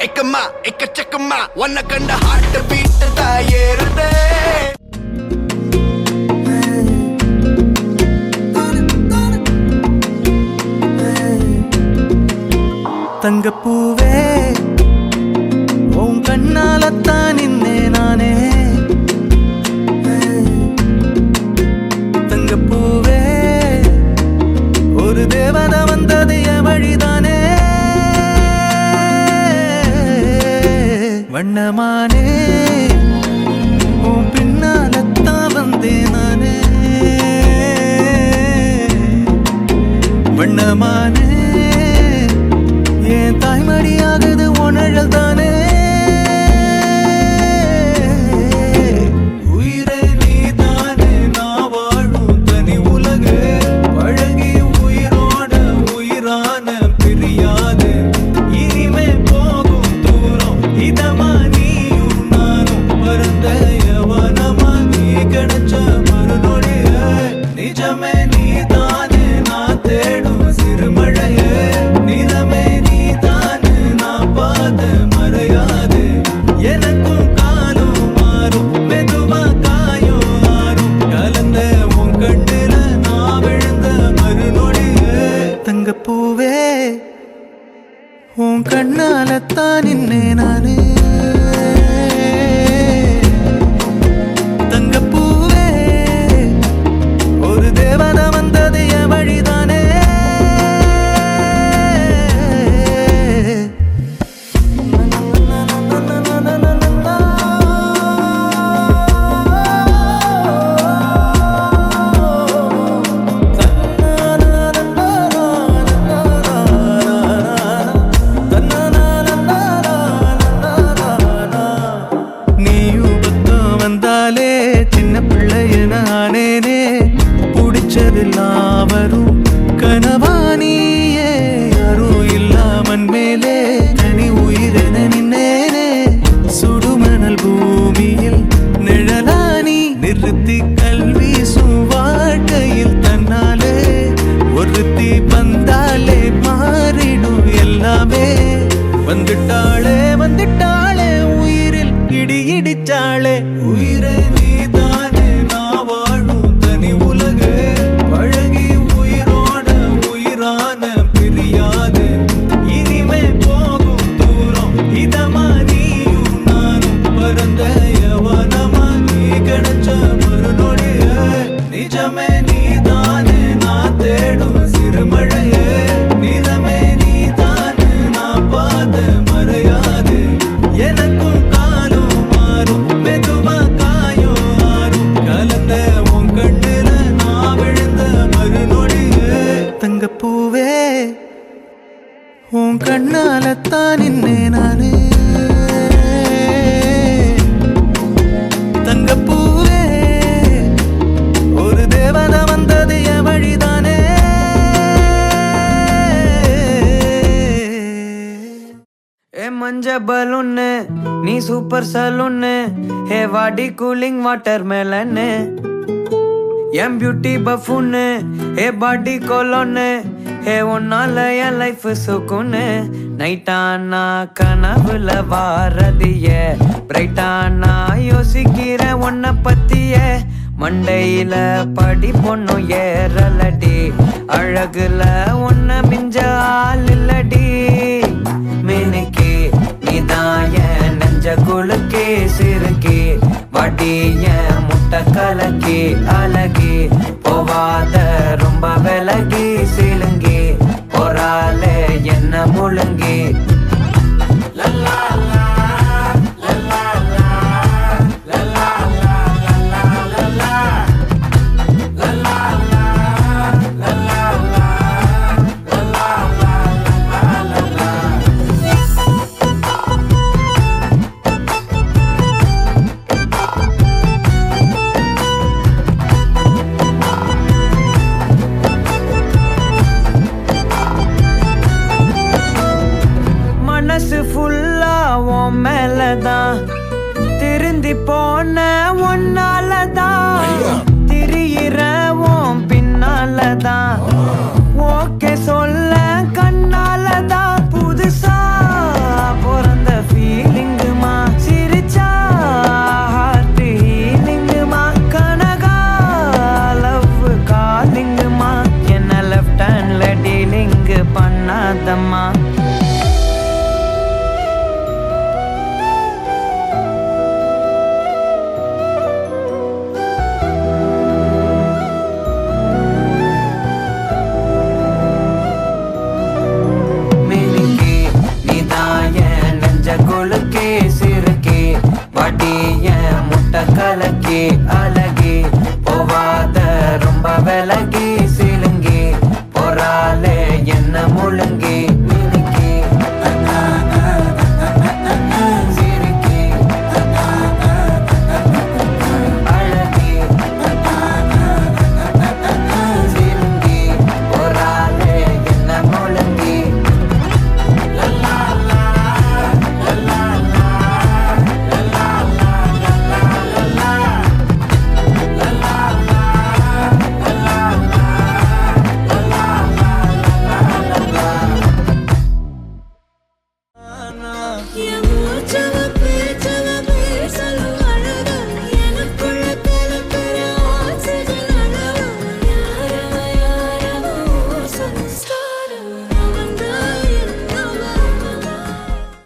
எக்கம்மா எக்கச்சக்கம்மா உன்னை கண்ட heart beat தான் ஏறுதே. தங்கப்பூவே உன் கண்ணாலத்தான் நின்னே நானே. தங்கப்பூவே ஒரு தேவதை வந்தது என் வழிதானே. வண்ணமானே உன் பின்னாலத்தான் வந்தேன் நானே. வண்ணமானே என் தாய்மடியாகுது உணழல் தானே. உயிரே நீ தானே நான் வாழும் தனி உலகு. பழகி உயிரோட உயிரான பிரியாது. இனிமே போகும் தூரம் இதமா நீயும் நானும் பரந்த யவனமா நீ கிடைச்ச மறுநொடிய. நிஜமே நீ தானே நான் தேடும் சிறுமழையே. நிறமே எனக்கும் காலும் மாறும் மெதுவா காயும் ஆறும். கலந்த உன் கண்ணுல நான் விழுந்த மறுநொடியே. தங்கப்பூவே உன் கண்ணாலத்தான் நின்னே நானே. தங்கப்பூவே ஒரு தேவதை வந்தது என் வழிதானே. சின்ன பிள்ளையன ஆனேனே. பிடிச்சதெல்லாம் வரும் கனவானியே. யாரும் இல்லாமன் மேலே தனி உயிரென நின்னேனே. சுடுமணல் பூமியில் நிழலானி நிறுத்தி கல்வி வாழ்க்கையில் தன்னாலே. ஒருத்தி வந்தாலே மாறிடும் எல்லாமே. வந்துட்டாளே வந்துட்டாளே உயிரில் இடி இடிச்சாளே. உயிரே நீ தானே நான் வாழும் தனி உலகு. பழகி உயிரோட உயிரான பிரியாது. இனிமே போகும் தூரம் இதமா நீயும் நானும் பரந்த யவனமா நீ கிடைச்ச மறுநொடிய. நிஜமே நீ தானே நான் தேடும் சிறுமழையே. நிறமே நீ தானே நான் பாத மறையாது. எனக்கும் காலும் மாறும் மெதுவா காயும் ஆறும். கலந்த உன் கண்ணுல நான் விழுந்த மறுநொடியே. தங்கப்பூவே உன் கண்ணாலத்தான் நின்னே நானே. தங்கப்பூவே ஒரு தேவதை வந்தது என் வழிதானே. ஏ மஞ்ச பலூன்னு நீ சூப்பர் சலூன்னு. ஹே வாடி கூலிங் வாட்டர் மேலன்னு. என் பியூட்டி பஃபூன்னு ஹே பாடி கோலோன்னு. ஹே உன்னால என் லைஃப் சுக்குன்னு. நைட்டானா கனவுல வாரதிய. பிரைட்டானா யோசிக்கிற உன்னை பத்திய. மண்டையில படி பொண்ணும் ஏறலடி. அழகுல உன்னை மிஞ்ச ஆள் இல்லடி. மினுக்கி நீதாய நெஞ்ச குலுக்கி சிறுக்கி. வடிய முட்டை கலக்கி அழகி. போவாத ரொம்ப விலகி சிலுங்கி. போறாலே என்ன முழுங்கி. மனசு ஃபுல்லா உன் மேலதான். திருந்தி போன உன்னாலதான். திரியிற உன் பின்னாலதான். ஓகே சொல்ல கண்ணாலதான். புதுசா பிறந்த கலக்கி அலை